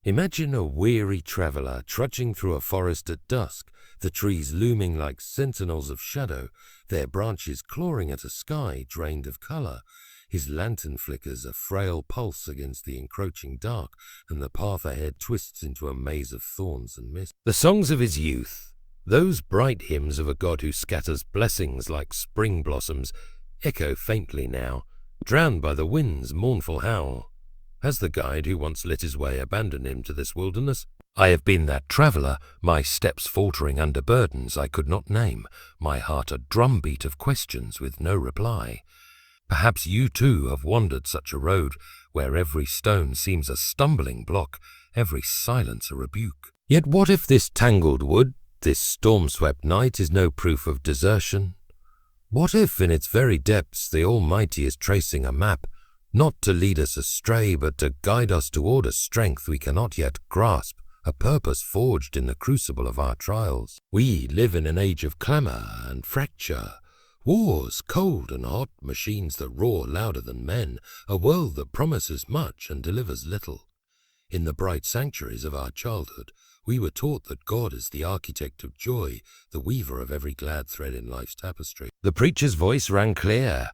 Imagine a weary traveler trudging through a forest at dusk, the trees looming like sentinels of shadow, their branches clawing at a sky drained of color. His lantern flickers a frail pulse against the encroaching dark, and the path ahead twists into a maze of thorns and mist. The songs of his youth, those bright hymns of a God who scatters blessings like spring blossoms, echo faintly now, drowned by the wind's mournful howl. Has the guide who once lit his way abandoned him to this wilderness? I have been that traveller, my steps faltering under burdens I could not name, my heart a drumbeat of questions with no reply. Perhaps you too have wandered such a road, where every stone seems a stumbling block, every silence a rebuke. Yet what if this tangled wood, this storm-swept night is no proof of desertion? What if in its very depths the Almighty is tracing a map, not to lead us astray, but to guide us toward a strength we cannot yet grasp, a purpose forged in the crucible of our trials? We live in an age of clamor and fracture, wars cold and hot, machines that roar louder than men, a world that promises much and delivers little. In the bright sanctuaries of our childhood, we were taught that God is the architect of joy, the weaver of every glad thread in life's tapestry. The preacher's voice rang clear.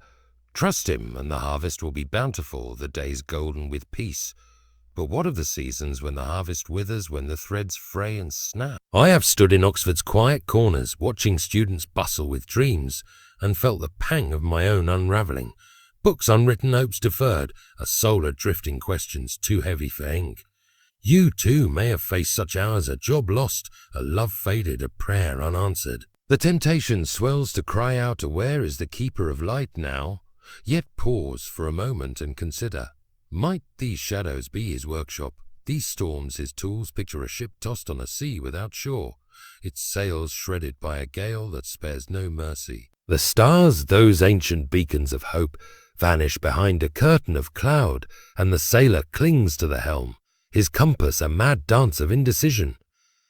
Trust him, and the harvest will be bountiful, the days golden with peace. But what of the seasons when the harvest withers, when the threads fray and snap? I have stood in Oxford's quiet corners, watching students bustle with dreams, and felt the pang of my own unravelling. Books unwritten, hopes deferred, a soul adrift in questions too heavy for ink. You too may have faced such hours, a job lost, a love faded, a prayer unanswered. The temptation swells to cry out, where is the keeper of light now? Yet pause for a moment and consider. Might these shadows be his workshop, these storms his tools? Picture a ship tossed on a sea without shore, its sails shredded by a gale that spares no mercy. The stars, those ancient beacons of hope, vanish behind a curtain of cloud, and the sailor clings to the helm, his compass a mad dance of indecision.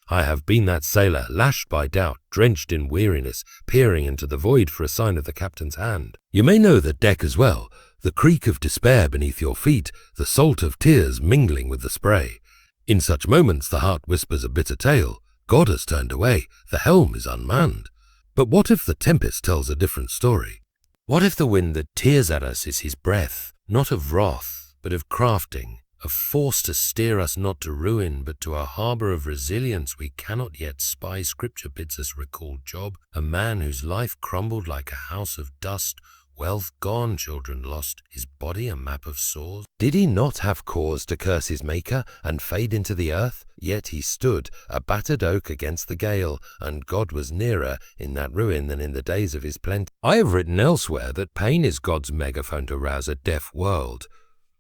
I have been that sailor, lashed by doubt, drenched in weariness, peering into the void for a sign of the captain's hand. You may know the deck as well, the creak of despair beneath your feet, the salt of tears mingling with the spray. In such moments the heart whispers a bitter tale. God has turned away, the helm is unmanned. But what if the tempest tells a different story? What if the wind that tears at us is his breath, not of wrath, but of crafting, of force to steer us not to ruin, but to a harbour of resilience we cannot yet spy? Scripture bids us recall Job, a man whose life crumbled like a house of dust, wealth gone, children lost, his body a map of sores. Did he not have cause to curse his Maker and fade into the earth? Yet he stood, a battered oak against the gale, and God was nearer in that ruin than in the days of his plenty. I have written elsewhere that pain is God's megaphone to rouse a deaf world,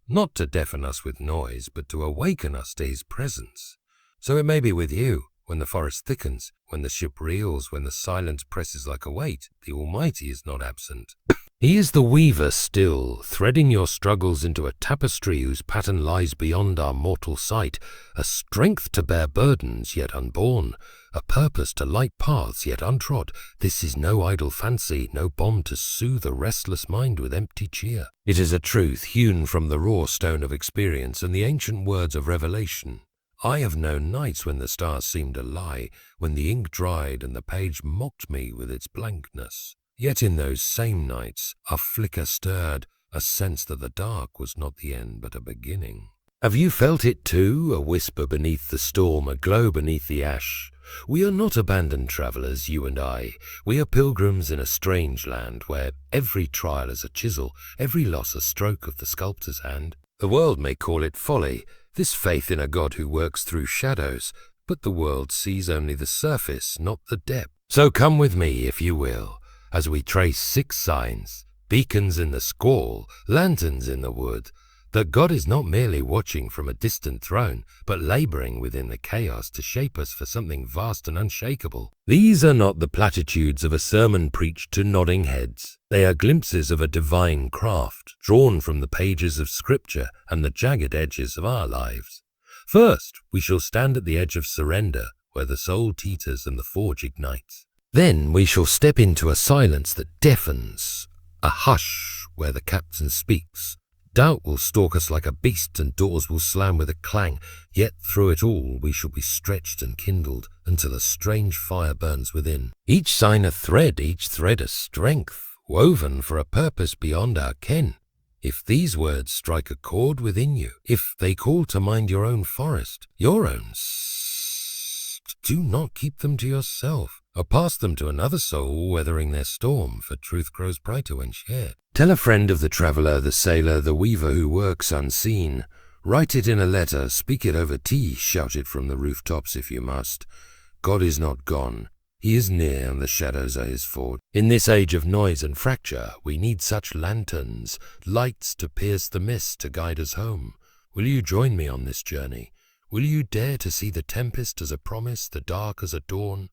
not to deafen us with noise, but to awaken us to his presence. So it may be with you. When the forest thickens, when the ship reels, when the silence presses like a weight, the Almighty is not absent. He is the weaver still, threading your struggles into a tapestry whose pattern lies beyond our mortal sight, a strength to bear burdens yet unborn, a purpose to light paths yet untrod. This is no idle fancy, no bomb to soothe a restless mind with empty cheer. It is a truth hewn from the raw stone of experience and the ancient words of revelation. I have known nights when the stars seemed a lie, when the ink dried and the page mocked me with its blankness. Yet in those same nights a flicker stirred, a sense that the dark was not the end but a beginning. Have you felt it too, a whisper beneath the storm, a glow beneath the ash? We are not abandoned travellers, you and I. We are pilgrims in a strange land where every trial is a chisel, every loss a stroke of the sculptor's hand. The world may call it folly, this faith in a God who works through shadows, but the world sees only the surface, not the depth. So come with me, if you will, as we trace 6 signs, beacons in the squall, lanterns in the wood, that God is not merely watching from a distant throne, but labouring within the chaos to shape us for something vast and unshakable. These are not the platitudes of a sermon preached to nodding heads. They are glimpses of a divine craft, drawn from the pages of Scripture and the jagged edges of our lives. First, we shall stand at the edge of surrender, where the soul teeters and the forge ignites. Then we shall step into a silence that deafens, a hush where the captain speaks. Doubt will stalk us like a beast, and doors will slam with a clang, yet through it all we shall be stretched and kindled until a strange fire burns within. Each sign a thread, each thread a strength, woven for a purpose beyond our ken. If these words strike a chord within you, if they call to mind your own forest, your own do not keep them to yourself, or pass them to another soul weathering their storm, for truth grows brighter when shared. Tell a friend of the traveller, the sailor, the weaver who works unseen. Write it in a letter, speak it over tea, shout it from the rooftops if you must. God is not gone. He is near, and the shadows are his fort. In this age of noise and fracture, we need such lanterns, lights to pierce the mist to guide us home. Will you join me on this journey? Will you dare to see the tempest as a promise, the dark as a dawn?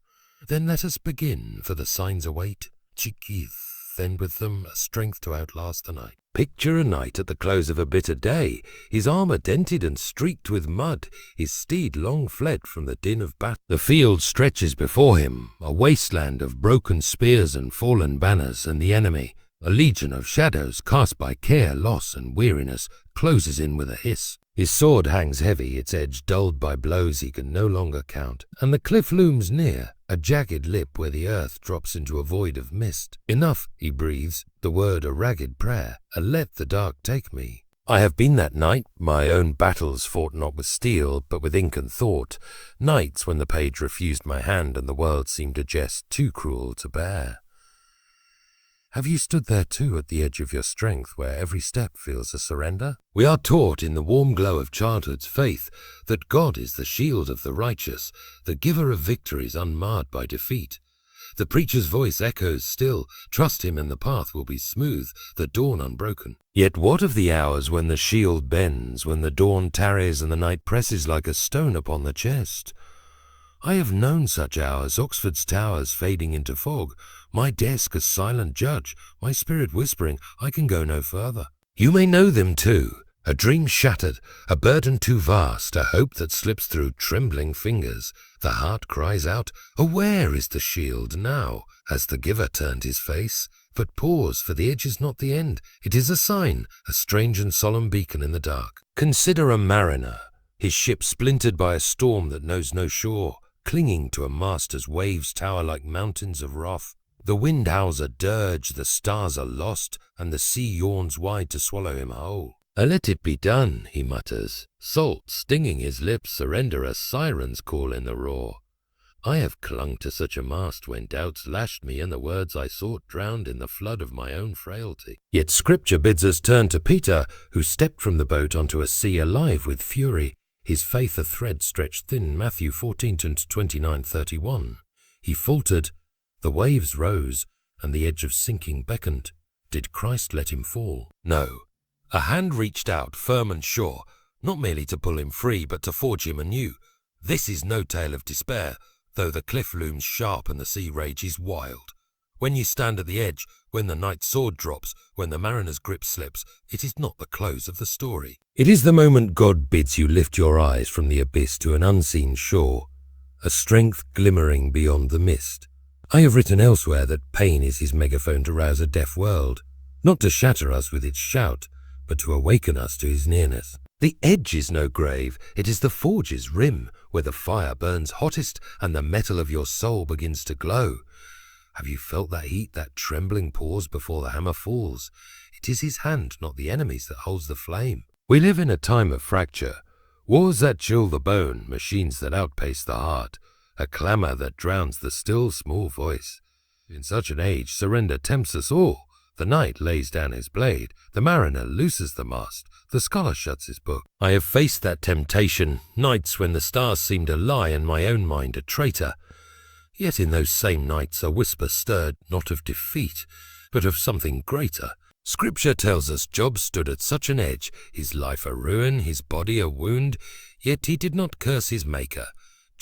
Then let us begin, for the signs await. Chikith, then with them a strength to outlast the night. Picture a knight at the close of a bitter day, his armour dented and streaked with mud, his steed long fled from the din of battle. The field stretches before him, a wasteland of broken spears and fallen banners, and the enemy, a legion of shadows cast by care, loss, and weariness, closes in with a hiss. His sword hangs heavy, its edge dulled by blows he can no longer count, and the cliff looms near, a jagged lip where the earth drops into a void of mist. Enough, he breathes, the word a ragged prayer, a let the dark take me. I have been that knight, my own battles fought not with steel, but with ink and thought, nights when the page refused my hand and the world seemed a jest too cruel to bear. Have you stood there too at the edge of your strength where every step feels a surrender? We are taught in the warm glow of childhood's faith that God is the shield of the righteous, the giver of victories unmarred by defeat. The preacher's voice echoes still, trust him and the path will be smooth, the dawn unbroken. Yet what of the hours when the shield bends, when the dawn tarries and the night presses like a stone upon the chest? I have known such hours, Oxford's towers fading into fog, my desk a silent judge, my spirit whispering, I can go no further. You may know them too, a dream shattered, a burden too vast, a hope that slips through trembling fingers. The heart cries out, oh, where is the shield now? Has the giver turned his face? But pause, for the edge is not the end, it is a sign, a strange and solemn beacon in the dark. Consider a mariner, his ship splintered by a storm that knows no shore, clinging to a mast as waves tower like mountains of wrath. The wind howls a dirge, the stars are lost, and the sea yawns wide to swallow him whole. Let it be done, he mutters, salt stinging his lips surrender a siren's call in the roar. I have clung to such a mast when doubts lashed me and the words I sought drowned in the flood of my own frailty. Yet Scripture bids us turn to Peter, who stepped from the boat onto a sea alive with fury, his faith a thread stretched thin, Matthew 14:29-31. He faltered, the waves rose, and the edge of sinking beckoned. Did Christ let him fall? No. A hand reached out, firm and sure, not merely to pull him free, but to forge him anew. This is no tale of despair, though the cliff looms sharp and the sea rages wild. When you stand at the edge, when the knight's sword drops, when the mariner's grip slips, it is not the close of the story. It is the moment God bids you lift your eyes from the abyss to an unseen shore, a strength glimmering beyond the mist. I have written elsewhere that pain is his megaphone to rouse a deaf world, not to shatter us with its shout, but to awaken us to his nearness. The edge is no grave, it is the forge's rim, where the fire burns hottest and the metal of your soul begins to glow. Have you felt that heat, that trembling pause before the hammer falls? It is his hand, not the enemy's, that holds the flame. We live in a time of fracture, wars that chill the bone, machines that outpace the heart, a clamour that drowns the still small voice. In such an age, surrender tempts us all. The knight lays down his blade, the mariner looses the mast, the scholar shuts his book. I have faced that temptation, nights when the stars seemed a lie and my own mind a traitor. Yet in those same nights a whisper stirred, not of defeat, but of something greater. Scripture tells us Job stood at such an edge, his life a ruin, his body a wound, yet he did not curse his Maker.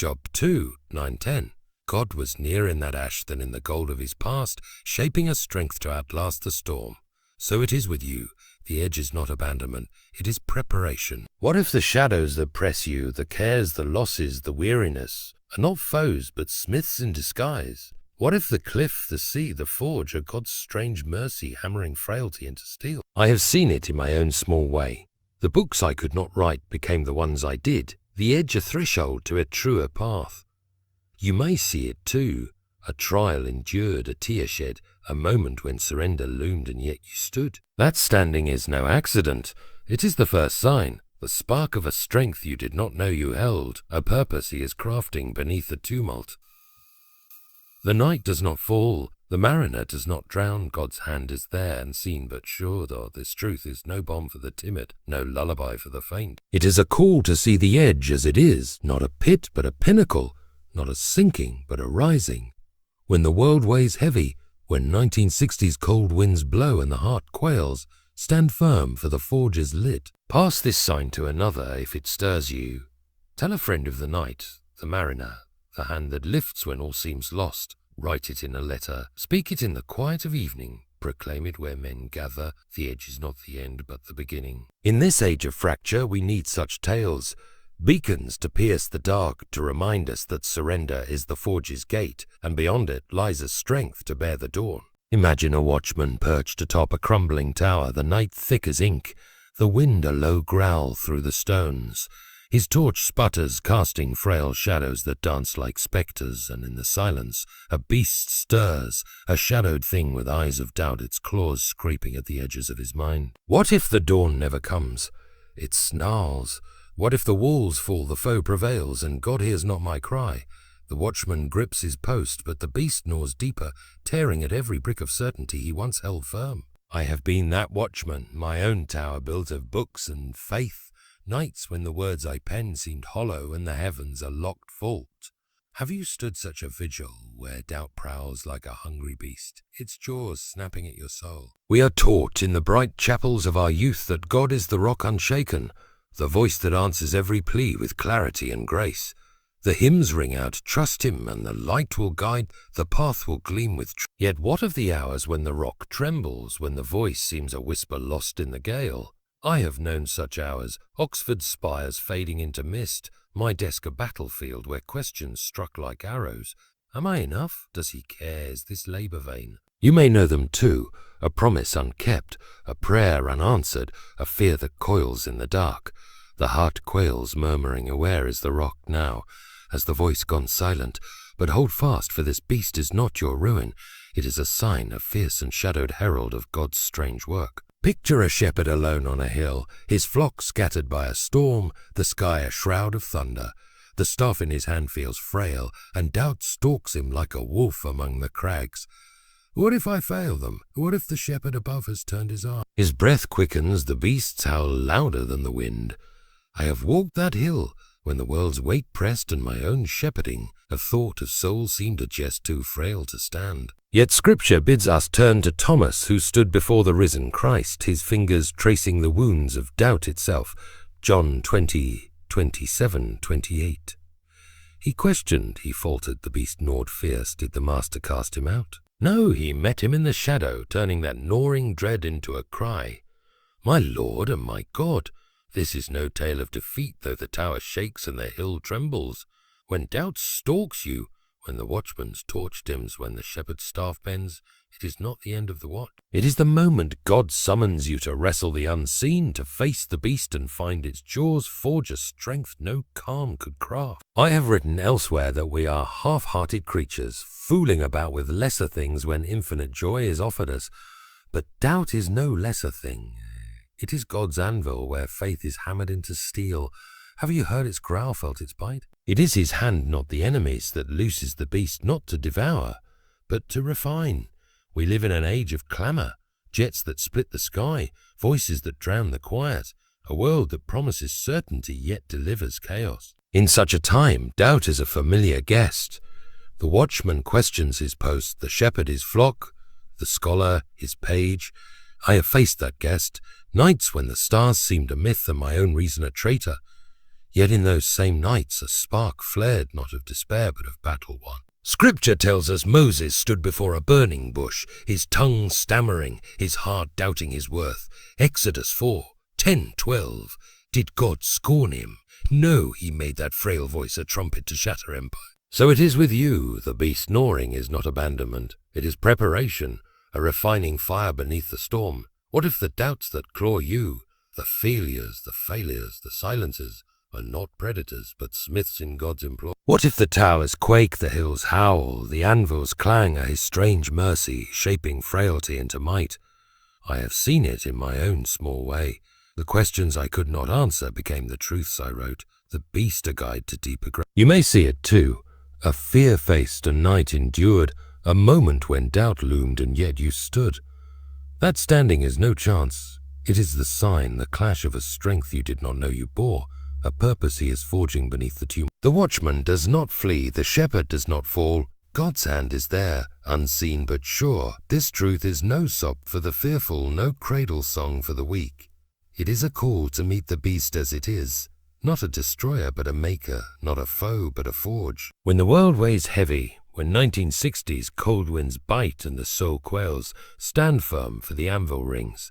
Job 2:9-10. God was nearer in that ash than in the gold of his past, shaping a strength to outlast the storm. So it is with you. The edge is not abandonment, it is preparation. What if the shadows that press you, the cares, the losses, the weariness, are not foes but smiths in disguise? What if the cliff, the sea, the forge are God's strange mercy hammering frailty into steel? I have seen it in my own small way. The books I could not write became the ones I did, the edge a threshold to a truer path. You may see it too, a trial endured, a tear shed, a moment when surrender loomed and yet you stood. That standing is no accident. It is the first sign, the spark of a strength you did not know you held, a purpose he is crafting beneath the tumult. The night does not fall, the mariner does not drown, God's hand is there and seen but sure, though this truth is no balm for the timid, no lullaby for the faint. It is a call to see the edge as it is, not a pit but a pinnacle, not a sinking but a rising. When the world weighs heavy, when 1960s cold winds blow and the heart quails, stand firm, for the forge is lit. Pass this sign to another if it stirs you. Tell a friend of the night, the mariner, the hand that lifts when all seems lost. Write it in a letter, speak it in the quiet of evening, proclaim it where men gather. The edge is not the end but the beginning. In this age of fracture we need such tales, beacons to pierce the dark, to remind us that surrender is the forge's gate, and beyond it lies a strength to bear the dawn. Imagine a watchman perched atop a crumbling tower, the night thick as ink, the wind a low growl through the stones. His torch sputters, casting frail shadows that dance like spectres, and in the silence a beast stirs, a shadowed thing with eyes of doubt, its claws scraping at the edges of his mind. What if the dawn never comes? It snarls. What if the walls fall, the foe prevails, and God hears not my cry? The watchman grips his post, but the beast gnaws deeper, tearing at every brick of certainty he once held firm. I have been that watchman, my own tower built of books and faith, nights when the words I penned seemed hollow and the heavens a locked vault. Have you stood such a vigil, where doubt prowls like a hungry beast, its jaws snapping at your soul? We are taught in the bright chapels of our youth that God is the rock unshaken, the voice that answers every plea with clarity and grace. The hymns ring out, trust him, and the light will guide, the path will gleam with truth. Yet what of the hours when the rock trembles, when the voice seems a whisper lost in the gale? I have known such hours, Oxford spires fading into mist, my desk a battlefield where questions struck like arrows. Am I enough? Does he care? Is this labour vain? You may know them too, a promise unkept, a prayer unanswered, a fear that coils in the dark. The heart quails, murmuring, aware is the rock now, has the voice gone silent? But hold fast, for this beast is not your ruin. It is a sign, a fierce and shadowed herald of God's strange work. Picture a shepherd alone on a hill, his flock scattered by a storm, the sky a shroud of thunder. The staff in his hand feels frail, and doubt stalks him like a wolf among the crags. What if I fail them? What if the shepherd above has turned his arm? His breath quickens, the beasts howl louder than the wind. I have walked that hill, when the world's weight pressed and my own shepherding, a thought of soul seemed a jest too frail to stand. Yet Scripture bids us turn to Thomas, who stood before the risen Christ, his fingers tracing the wounds of doubt itself. John 20:27-28. He questioned, he faltered, the beast gnawed fierce. Did the master cast him out? No, he met him in the shadow, turning that gnawing dread into a cry. My Lord and my God, this is no tale of defeat, though the tower shakes and the hill trembles. When doubt stalks you, when the watchman's torch dims, when the shepherd's staff bends, it is not the end of the watch. It is the moment God summons you to wrestle the unseen, to face the beast and find its jaws forge a strength no calm could craft. I have written elsewhere that we are half-hearted creatures, fooling about with lesser things when infinite joy is offered us. But doubt is no lesser thing. It is God's anvil where faith is hammered into steel. Have you heard its growl, felt its bite? It is his hand, not the enemy's, that looses the beast, not to devour, but to refine. We live in an age of clamour, jets that split the sky, voices that drown the quiet, a world that promises certainty yet delivers chaos. In such a time, doubt is a familiar guest. The watchman questions his post, the shepherd his flock, the scholar his page. I have faced that guest, nights when the stars seemed a myth and my own reason a traitor. Yet in those same nights a spark flared, not of despair but of battle won. Scripture tells us Moses stood before a burning bush, his tongue stammering, his heart doubting his worth. Exodus 4:10-12. Did God scorn him? No, he made that frail voice a trumpet to shatter empire. So it is with you. The beast gnawing is not abandonment. It is preparation, a refining fire beneath the storm. What if the doubts that claw you, the failures, the silences, are not predators, but smiths in God's employ? What if the towers quake, the hills howl, the anvils clang at his strange mercy, shaping frailty into might? I have seen it in my own small way. The questions I could not answer became the truths I wrote, the beast a guide to deeper ground. You may see it too, a fear-faced a night endured, a moment when doubt loomed and yet you stood. That standing is no chance. It is the sign, the clash of a strength you did not know you bore, a purpose he is forging beneath the tumult. The watchman does not flee, the shepherd does not fall. God's hand is there, unseen but sure. This truth is no sop for the fearful, no cradle song for the weak. It is a call to meet the beast as it is, not a destroyer but a maker, not a foe but a forge. When the world weighs heavy, when 1960s cold winds bite and the soul quails, stand firm, for the anvil rings.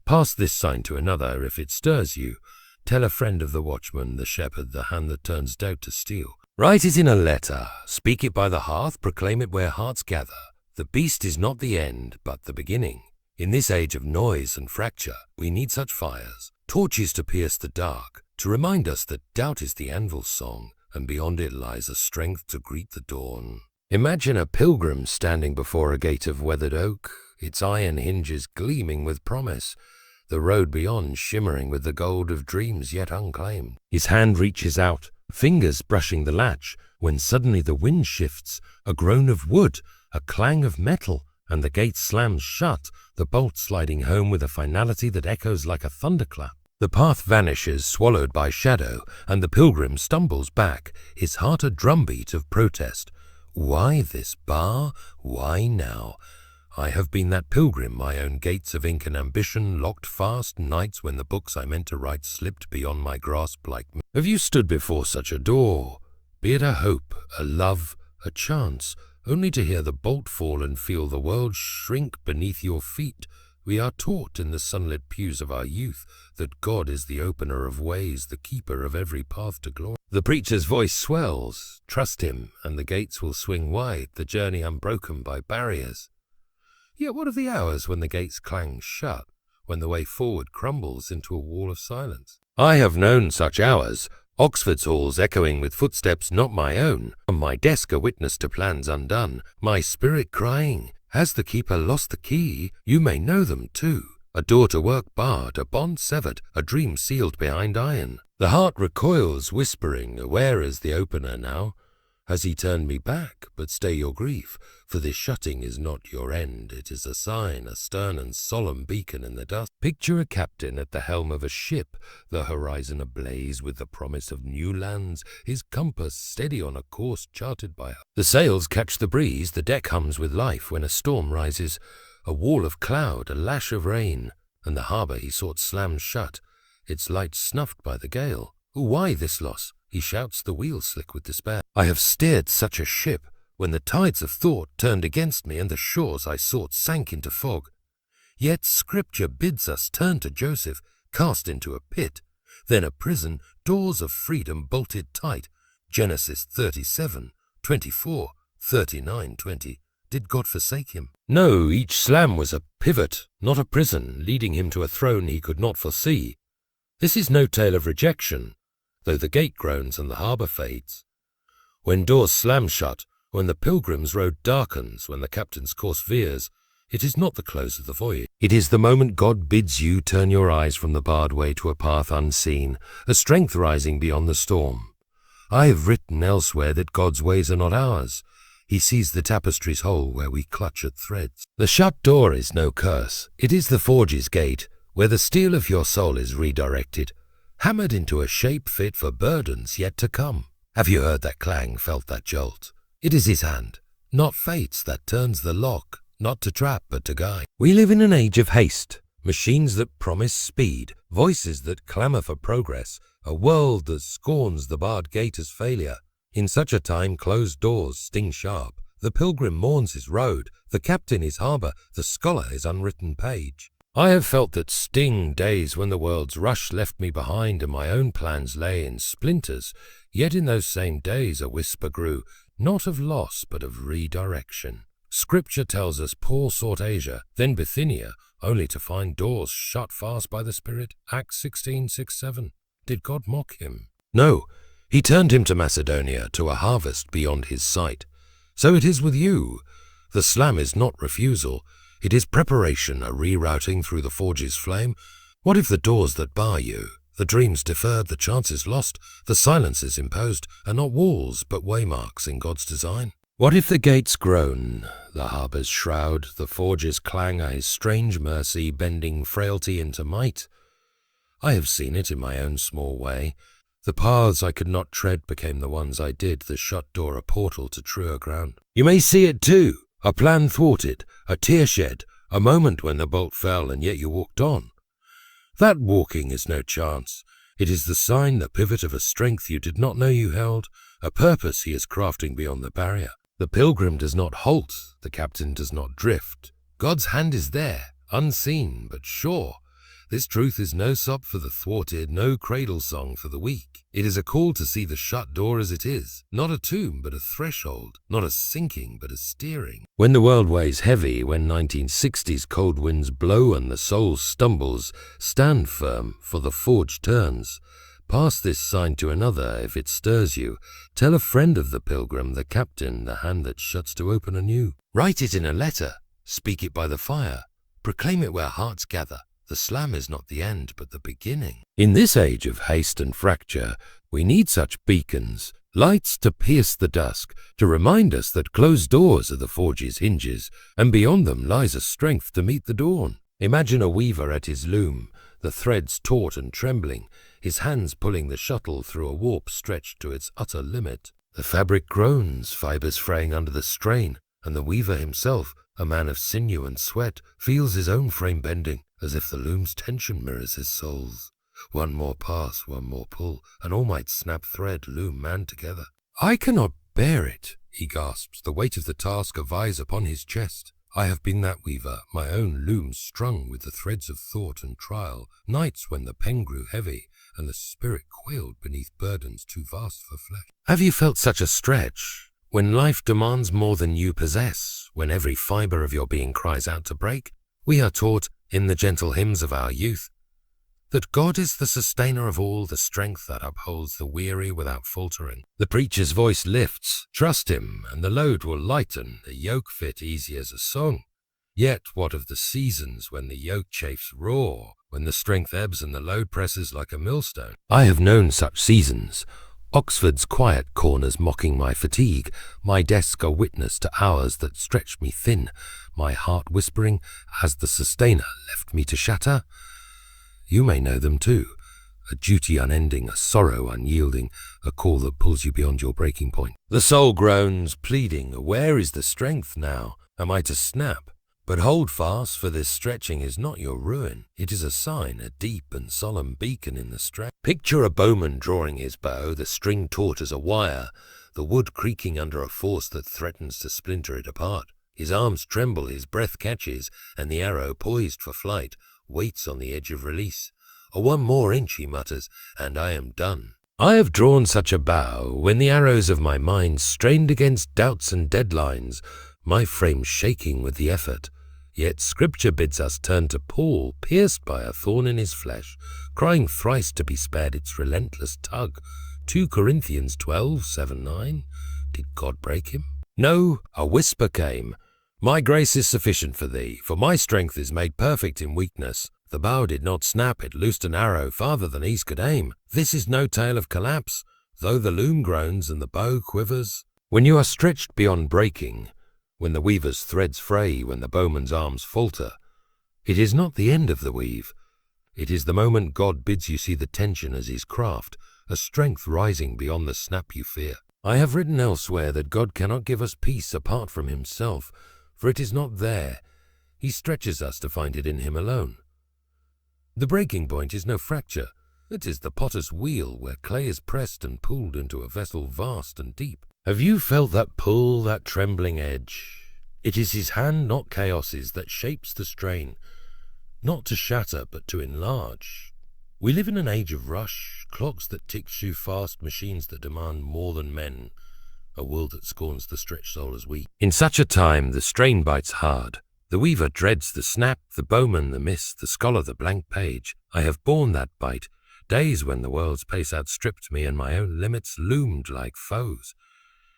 Pass this sign to another if it stirs you. Tell a friend of the watchman, the shepherd, the hand that turns doubt to steel. Write it in a letter, speak it by the hearth, proclaim it where hearts gather. The beast is not the end, but the beginning. In this age of noise and fracture, we need such fires, torches to pierce the dark, to remind us that doubt is the anvil's song, and beyond it lies a strength to greet the dawn. Imagine a pilgrim standing before a gate of weathered oak, its iron hinges gleaming with promise, the road beyond shimmering with the gold of dreams yet unclaimed. His hand reaches out, fingers brushing the latch, when suddenly the wind shifts, a groan of wood, a clang of metal, and the gate slams shut, the bolt sliding home with a finality that echoes like a thunderclap. The path vanishes, swallowed by shadow, and the pilgrim stumbles back, his heart a drumbeat of protest. Why this bar? Why now? I have been that pilgrim, my own gates of ink and ambition locked fast, nights when the books I meant to write slipped beyond my grasp like me. Have you stood before such a door? Be it a hope, a love, a chance, only to hear the bolt fall and feel the world shrink beneath your feet. We are taught in the sunlit pews of our youth that God is the opener of ways, the keeper of every path to glory. The preacher's voice swells. Trust him, and the gates will swing wide, the journey unbroken by barriers. Yet what of the hours when the gates clang shut, when the way forward crumbles into a wall of silence? I have known such hours, Oxford's halls echoing with footsteps not my own, on my desk a witness to plans undone, my spirit crying, has the keeper lost the key? You may know them too. A door to work barred, a bond severed, a dream sealed behind iron. The heart recoils, whispering, aware as the opener now. Has he turned me back? But stay your grief, for this shutting is not your end. It is a sign, a stern and solemn beacon in the dust. Picture a captain at the helm of a ship, the horizon ablaze with the promise of new lands, his compass steady on a course charted by her. The sails catch the breeze, the deck hums with life when a storm rises, a wall of cloud, a lash of rain, and the harbour he sought slams shut, its light snuffed by the gale. Why this loss? He shouts, the wheel slick with despair. I have steered such a ship, when the tides of thought turned against me and the shores I sought sank into fog. Yet Scripture bids us turn to Joseph, cast into a pit, then a prison, doors of freedom bolted tight. Genesis 37:24, 39:20. Did God forsake him? No, each slam was a pivot, not a prison, leading him to a throne he could not foresee. This is no tale of rejection, though the gate groans and the harbour fades. When doors slam shut, when the pilgrim's road darkens, when the captain's course veers, it is not the close of the voyage. It is the moment God bids you turn your eyes from the barred way to a path unseen, a strength rising beyond the storm. I have written elsewhere that God's ways are not ours. He sees the tapestry's hole where we clutch at threads. The shut door is no curse. It is the forge's gate, where the steel of your soul is redirected, hammered into a shape fit for burdens yet to come. Have you heard that clang, felt that jolt? It is his hand, not fate's, that turns the lock, not to trap but to guide. We live in an age of haste, machines that promise speed, voices that clamour for progress, a world that scorns the barred gate as failure. In such a time closed doors sting sharp. The pilgrim mourns his road, the captain his harbour, the scholar his unwritten page. I have felt that sting days when the world's rush left me behind and my own plans lay in splinters, yet in those same days a whisper grew, not of loss but of redirection. Scripture tells us Paul sought Asia, then Bithynia, only to find doors shut fast by the Spirit. Acts 16:6-7. Did God mock him? No, he turned him to Macedonia, to a harvest beyond his sight. So it is with you. The slam is not refusal. It is preparation, a rerouting through the forge's flame. What if the doors that bar you, the dreams deferred, the chances lost, the silences imposed, are not walls but waymarks in God's design? What if the gates groan, the harbour's shroud, the forge's clang are his strange mercy, bending frailty into might? I have seen it in my own small way. The paths I could not tread became the ones I did, the shut door a portal to truer ground. You may see it too, a plan thwarted, a tear shed, a moment when the bolt fell and yet you walked on. That walking is no chance. It is the sign, the pivot of a strength you did not know you held, a purpose he is crafting beyond the barrier. The pilgrim does not halt, the captain does not drift. God's hand is there, unseen but sure. This truth is no sop for the thwarted, no cradle song for the weak. It is a call to see the shut door as it is, not a tomb but a threshold, not a sinking but a steering. When the world weighs heavy, when 1960s cold winds blow and the soul stumbles, stand firm, for the forge turns. Pass this sign to another if it stirs you. Tell a friend of the pilgrim, the captain, the hand that shuts to open anew. Write it in a letter, speak it by the fire, proclaim it where hearts gather. The slam is not the end, but the beginning. In this age of haste and fracture, we need such beacons, lights to pierce the dusk, to remind us that closed doors are the forge's hinges, and beyond them lies a strength to meet the dawn. Imagine a weaver at his loom, the threads taut and trembling, his hands pulling the shuttle through a warp stretched to its utter limit. The fabric groans, fibers fraying under the strain, and the weaver himself, a man of sinew and sweat, feels his own frame bending, as if the loom's tension mirrors his soul's. One more pass, one more pull, and all might snap thread, loom, man together. I cannot bear it, he gasps, the weight of the task a vise upon his chest. I have been that weaver, my own loom strung with the threads of thought and trial, nights when the pen grew heavy, and the spirit quailed beneath burdens too vast for flesh. Have you felt such a stretch? When life demands more than you possess, when every fibre of your being cries out to break? We are taught, in the gentle hymns of our youth, that God is the sustainer of all, the strength that upholds the weary without faltering. The preacher's voice lifts, trust him, and the load will lighten, the yoke fit easy as a song. Yet what of the seasons when the yoke chafes roar, when the strength ebbs and the load presses like a millstone? I have known such seasons. Oxford's quiet corners mocking my fatigue, my desk a witness to hours that stretched me thin, my heart whispering, "Has the sustainer left me to shatter?" You may know them too. A duty unending, a sorrow unyielding, a call that pulls you beyond your breaking point. The soul groans, pleading, where is the strength now? Am I to snap? But hold fast, for this stretching is not your ruin. It is a sign, a deep and solemn beacon in the strength. Picture a bowman drawing his bow, the string taut as a wire, the wood creaking under a force that threatens to splinter it apart. His arms tremble, his breath catches, and the arrow, poised for flight, waits on the edge of release. One more inch, he mutters, and I am done. I have drawn such a bow when the arrows of my mind strained against doubts and deadlines, my frame shaking with the effort. Yet Scripture bids us turn to Paul, pierced by a thorn in his flesh, crying thrice to be spared its relentless tug. 2 Corinthians 12:7-9. Did God break him? No, a whisper came. My grace is sufficient for thee, for my strength is made perfect in weakness. The bow did not snap, it loosed an arrow farther than ease could aim. This is no tale of collapse, though the loom groans and the bow quivers. When you are stretched beyond breaking, when the weaver's threads fray, when the bowman's arms falter, it is not the end of the weave. It is the moment God bids you see the tension as his craft, a strength rising beyond the snap you fear. I have written elsewhere that God cannot give us peace apart from himself, for it is not there. He stretches us to find it in him alone. The breaking point is no fracture. It is the potter's wheel where clay is pressed and pulled into a vessel vast and deep. Have you felt that pull, that trembling edge? It is his hand, not chaos's, that shapes the strain, not to shatter but to enlarge. We live in an age of rush, clocks that tick too fast, machines that demand more than men. a world that scorns the stretched soul as weak. In such a time the strain bites hard. The weaver dreads the snap, the bowman the miss, the scholar the blank page. I have borne that bite, days when the world's pace outstripped me and my own limits loomed like foes.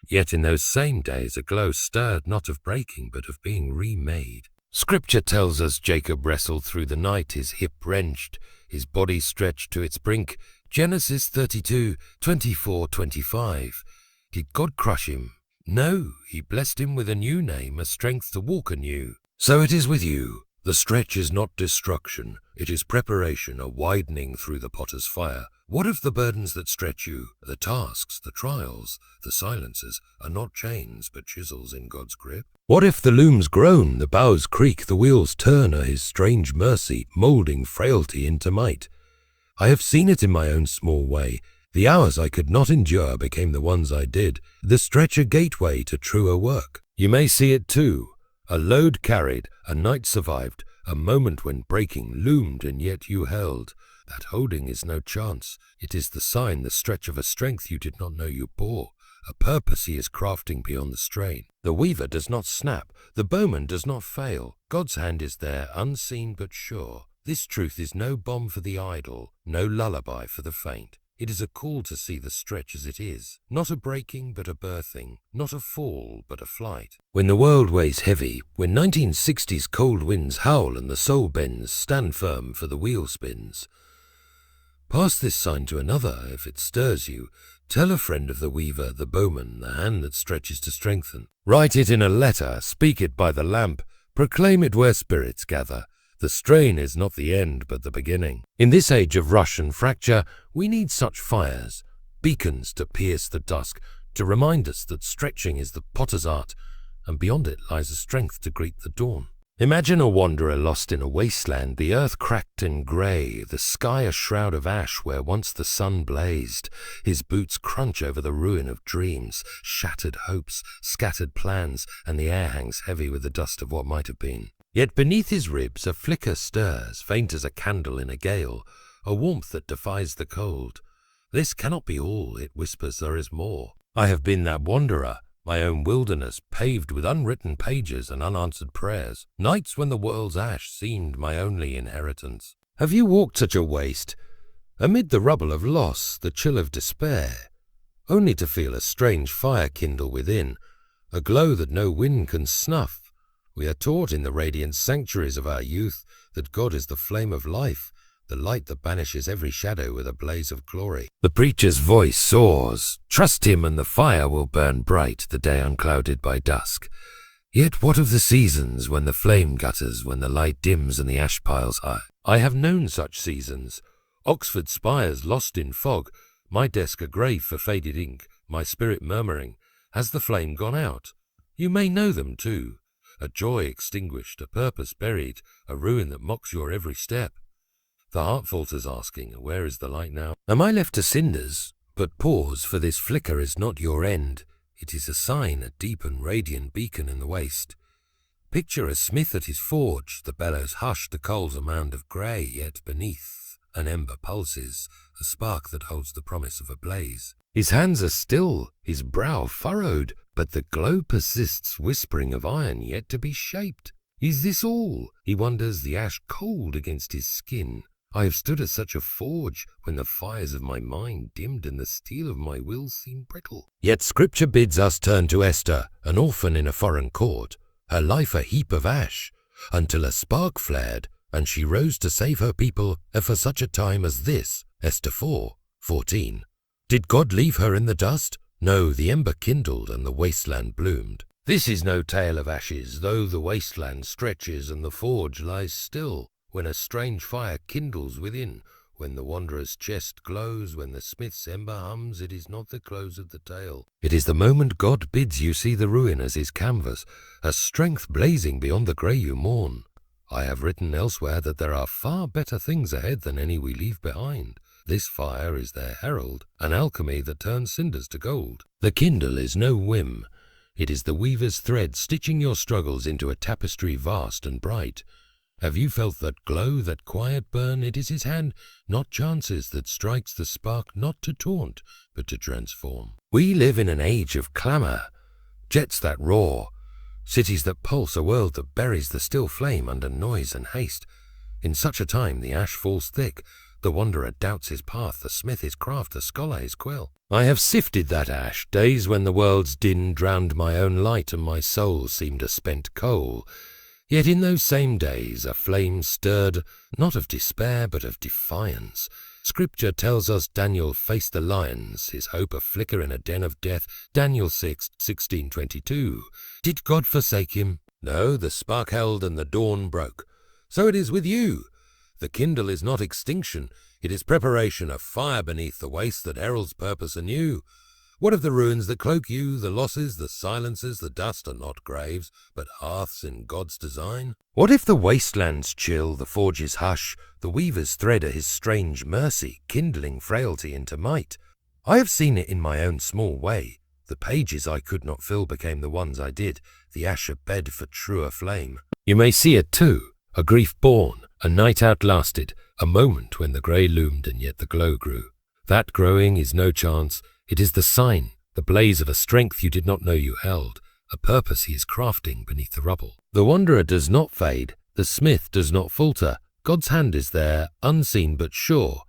Yet in those same days a glow stirred not of breaking but of being remade. Scripture tells us Jacob wrestled through the night, his hip wrenched, his body stretched to its brink. Genesis 32:24-25. Did God crush him? No, he blessed him with a new name, a strength to walk anew. So it is with you. The stretch is not destruction, it is preparation, a widening through the potter's fire. What if the burdens that stretch you, the tasks, the trials, the silences, are not chains but chisels in God's grip? What if the looms groan, the bows creak, the wheels turn at his strange mercy, moulding frailty into might? I have seen it in my own small way. The hours I could not endure became the ones I did, the stretch a gateway to truer work. You may see it too. A load carried, a night survived, a moment when breaking loomed and yet you held. That holding is no chance. It is the sign, the stretch of a strength you did not know you bore, a purpose he is crafting beyond the strain. The weaver does not snap, the bowman does not fail. God's hand is there, unseen but sure. This truth is no balm for the idle, no lullaby for the faint. It is a call to see the stretch as it is, not a breaking but a birthing, not a fall but a flight. When the world weighs heavy, when 1960s cold winds howl and the soul bends, stand firm for the wheel spins. Pass this sign to another if it stirs you. Tell a friend of the weaver, the bowman, the hand that stretches to strengthen. Write it in a letter, speak it by the lamp, proclaim it where spirits gather. The strain is not the end, but the beginning. In this age of rush and fracture, we need such fires, beacons to pierce the dusk, to remind us that stretching is the potter's art, and beyond it lies a strength to greet the dawn. Imagine a wanderer lost in a wasteland, the earth cracked and grey, the sky a shroud of ash where once the sun blazed. His boots crunch over the ruin of dreams, shattered hopes, scattered plans, and the air hangs heavy with the dust of what might have been. Yet beneath his ribs a flicker stirs, faint as a candle in a gale, a warmth that defies the cold. This cannot be all, it whispers there is more. I have been that wanderer, my own wilderness paved with unwritten pages and unanswered prayers, nights when the world's ash seemed my only inheritance. Have you walked such a waste, amid the rubble of loss, the chill of despair, only to feel a strange fire kindle within, a glow that no wind can snuff? We are taught in the radiant sanctuaries of our youth that God is the flame of life, the light that banishes every shadow with a blaze of glory. The preacher's voice soars. Trust him and the fire will burn bright, the day unclouded by dusk. Yet what of the seasons when the flame gutters, when the light dims and the ash piles high? I have known such seasons. Oxford spires lost in fog, my desk a grave for faded ink, my spirit murmuring, has the flame gone out? You may know them too. A joy extinguished, a purpose buried, a ruin that mocks your every step. The heart falters asking, where is the light now? Am I left to cinders? But pause, for this flicker is not your end. It is a sign, a deep and radiant beacon in the waste. Picture a smith at his forge, the bellows hushed, the coals a mound of grey, yet beneath an ember pulses, a spark that holds the promise of a blaze. His hands are still, his brow furrowed, but the glow persists, whispering of iron yet to be shaped. Is this all? He wonders, the ash cold against his skin. I have stood at such a forge when the fires of my mind dimmed and the steel of my will seemed brittle. Yet Scripture bids us turn to Esther, an orphan in a foreign court, her life a heap of ash, until a spark flared, and she rose to save her people for such a time as this. Esther 4:14. Did God leave her in the dust? No, the ember kindled and the wasteland bloomed. This is no tale of ashes, though the wasteland stretches and the forge lies still. When a strange fire kindles within, when the wanderer's chest glows, when the smith's ember hums, it is not the close of the tale. It is the moment God bids you see the ruin as his canvas, a strength blazing beyond the grey you mourn. I have written elsewhere that there are far better things ahead than any we leave behind. This fire is their herald, an alchemy that turns cinders to gold. The kindle is no whim. It is the weaver's thread stitching your struggles into a tapestry vast and bright. Have you felt that glow, that quiet burn? It is his hand, not chances, that strikes the spark, not to taunt, but to transform. We live in an age of clamour, jets that roar, cities that pulse, a world that buries the still flame under noise and haste. In such a time the ash falls thick, the wanderer doubts his path, the smith his craft, the scholar his quill. I have sifted that ash, days when the world's din drowned my own light and my soul seemed a spent coal. Yet in those same days a flame stirred, not of despair but of defiance. Scripture tells us Daniel faced the lions, his hope a flicker in a den of death. Daniel 6:16-22. Did God forsake him? No, the spark held and the dawn broke. So it is with you. The kindle is not extinction, it is preparation, a fire beneath the waste that heralds purpose anew. What of the ruins that cloak you, the losses, the silences, the dust are not graves, but hearths in God's design? What if the wastelands chill, the forge's hush, the weaver's thread are his strange mercy, kindling frailty into might? I have seen it in my own small way. The pages I could not fill became the ones I did, the ash a bed for truer flame. You may see it too, a grief born, a night outlasted, a moment when the grey loomed and yet the glow grew. That growing is no chance, it is the sign, the blaze of a strength you did not know you held, a purpose he is crafting beneath the rubble. The wanderer does not fade, the smith does not falter, God's hand is there, unseen but sure.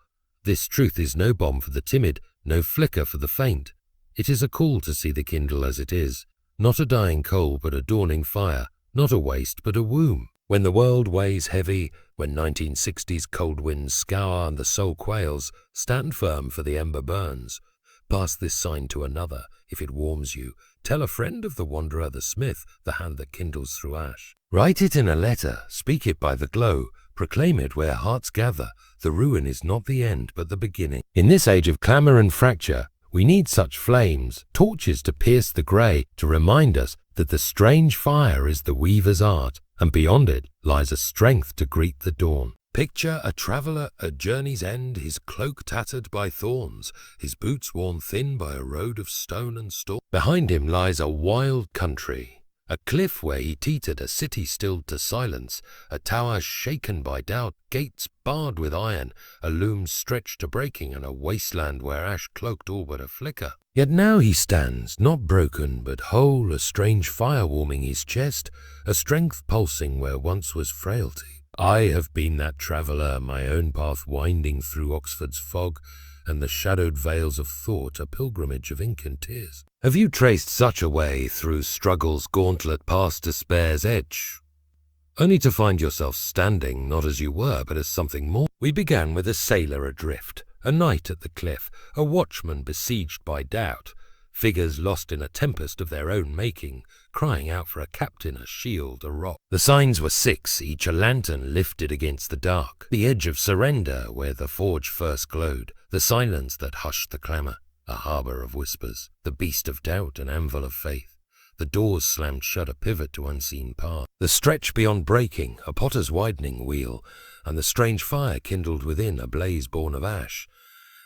This truth is no bomb for the timid, no flicker for the faint. It is a call to see the kindle as it is, not a dying coal but a dawning fire, not a waste but a womb. When the world weighs heavy, when 1960s cold winds scour and the soul quails, stand firm for the ember burns. Pass this sign to another, if it warms you. Tell a friend of the wanderer, the smith, the hand that kindles through ash. Write it in a letter, speak it by the glow, proclaim it where hearts gather. The ruin is not the end, but the beginning. In this age of clamour and fracture, we need such flames, torches to pierce the grey, to remind us that the strange fire is the weaver's art, and beyond it lies a strength to greet the dawn. Picture a traveller at journey's end, his cloak tattered by thorns, his boots worn thin by a road of stone and storm. Behind him lies a wild country, a cliff where he teetered, a city stilled to silence, a tower shaken by doubt, gates barred with iron, a loom stretched to breaking, and a wasteland where ash cloaked all but a flicker. Yet now he stands, not broken but whole, a strange fire warming his chest, a strength pulsing where once was frailty. I have been that traveller, my own path winding through Oxford's fog, and the shadowed vales of thought, a pilgrimage of ink and tears. Have you traced such a way through struggle's gauntlet past despair's edge, only to find yourself standing not as you were but as something more? We began with a sailor adrift, a night at the cliff, a watchman besieged by doubt, figures lost in a tempest of their own making, crying out for a captain, a shield, a rock. The signs were 6, each a lantern lifted against the dark, the edge of surrender where the forge first glowed, the silence that hushed the clamour, a harbour of whispers, the beast of doubt, an anvil of faith. The doors slammed shut, a pivot to unseen path, the stretch beyond breaking, a potter's widening wheel, and the strange fire kindled within, a blaze born of ash.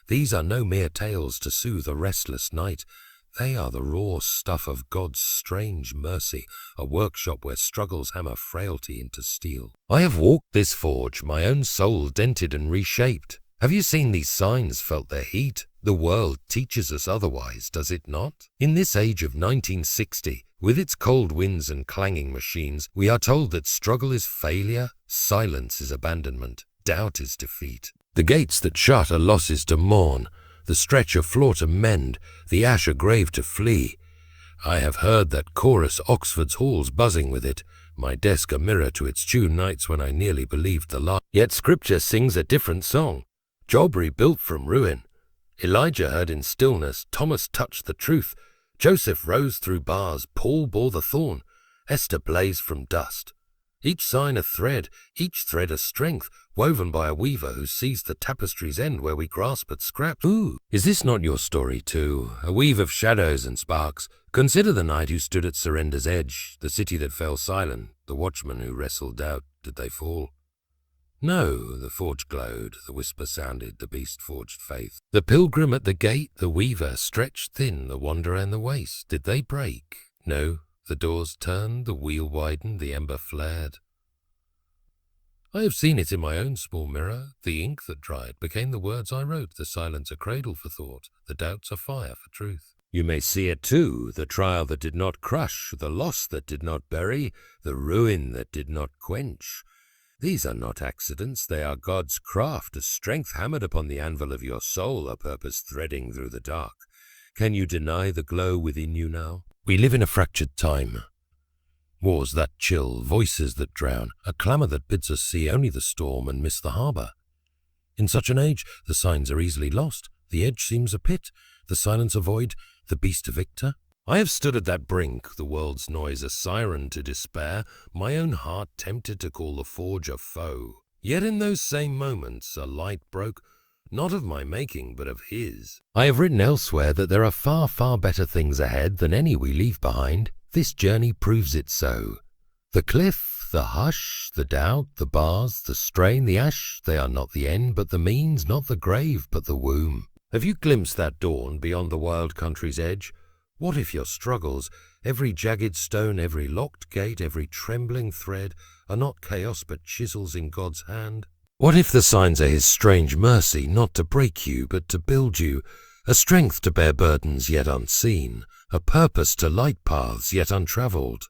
These are no mere tales to soothe a restless night. They are the raw stuff of God's strange mercy, a workshop where struggles hammer frailty into steel. I have walked this forge, my own soul dented and reshaped. Have you seen these signs, felt their heat? The world teaches us otherwise, does it not? In this age of 1960, with its cold winds and clanging machines, we are told that struggle is failure, silence is abandonment, doubt is defeat. The gates that shut are losses to mourn, the stretch a floor to mend, the ash a grave to flee. I have heard that chorus Oxford's halls buzzing with it, my desk a mirror to its tune, nights when I nearly believed the lie. Yet Scripture sings a different song. Job rebuilt from ruin. Elijah heard in stillness, Thomas touched the truth, Joseph rose through bars, Paul bore the thorn, Esther blazed from dust. Each sign a thread, each thread a strength, woven by a weaver who sees the tapestry's end where we grasp at scraps. Ooh, is this not your story too? A weave of shadows and sparks. Consider the knight who stood at surrender's edge, the city that fell silent, the watchman who wrestled doubt. Did they fall? No, the forge glowed, the whisper sounded, the beast forged faith. The pilgrim at the gate, the weaver stretched thin, the wanderer in the waste. Did they break? No. The doors turned, the wheel widened, the ember flared. I have seen it in my own small mirror. The ink that dried became the words I wrote, the silence a cradle for thought, the doubts a fire for truth. You may see it too, the trial that did not crush, the loss that did not bury, the ruin that did not quench. These are not accidents, they are God's craft, a strength hammered upon the anvil of your soul, a purpose threading through the dark. Can you deny the glow within you now? We live in a fractured time. Wars that chill, voices that drown, a clamour that bids us see only the storm and miss the harbour. In such an age, the signs are easily lost, the edge seems a pit, the silence a void, the beast a victor. I have stood at that brink, the world's noise a siren to despair, my own heart tempted to call the forge a foe. Yet in those same moments a light broke, not of my making, but of his. I have written elsewhere that there are far, far better things ahead than any we leave behind. This journey proves it so. The cliff, the hush, the doubt, the bars, the strain, the ash, they are not the end, but the means, not the grave, but the womb. Have you glimpsed that dawn beyond the wild country's edge? What if your struggles, every jagged stone, every locked gate, every trembling thread, are not chaos but chisels in God's hand? What if the signs are his strange mercy, not to break you, but to build you, a strength to bear burdens yet unseen, a purpose to light paths yet untravelled?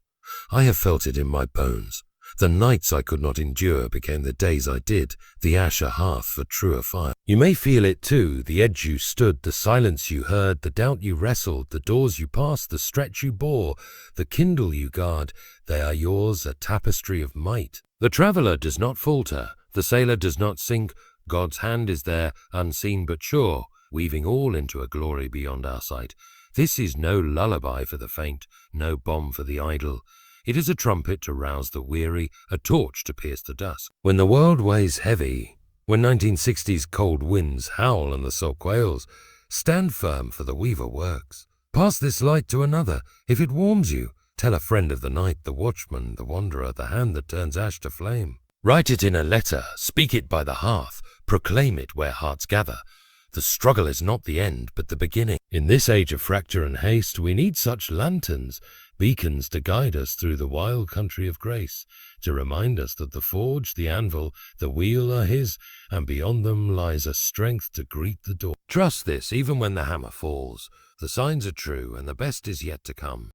I have felt it in my bones. The nights I could not endure became the days I did, the ash a hearth for truer fire. You may feel it too, the edge you stood, the silence you heard, the doubt you wrestled, the doors you passed, the stretch you bore, the kindle you guard, they are yours, a tapestry of might. The traveller does not falter, the sailor does not sink, God's hand is there, unseen but sure, weaving all into a glory beyond our sight. This is no lullaby for the faint, no bomb for the idle. It is a trumpet to rouse the weary, a torch to pierce the dusk. When the world weighs heavy, when 1960's cold winds howl and the salt quails, stand firm, for the weaver works. Pass this light to another. If it warms you, tell a friend of the night, the watchman, the wanderer, the hand that turns ash to flame. Write it in a letter, speak it by the hearth, proclaim it where hearts gather. The struggle is not the end, but the beginning. In this age of fracture and haste, we need such lanterns, beacons to guide us through the wild country of grace, to remind us that the forge, the anvil, the wheel are his, and beyond them lies a strength to greet the dawn. Trust this even when the hammer falls. The signs are true, and the best is yet to come.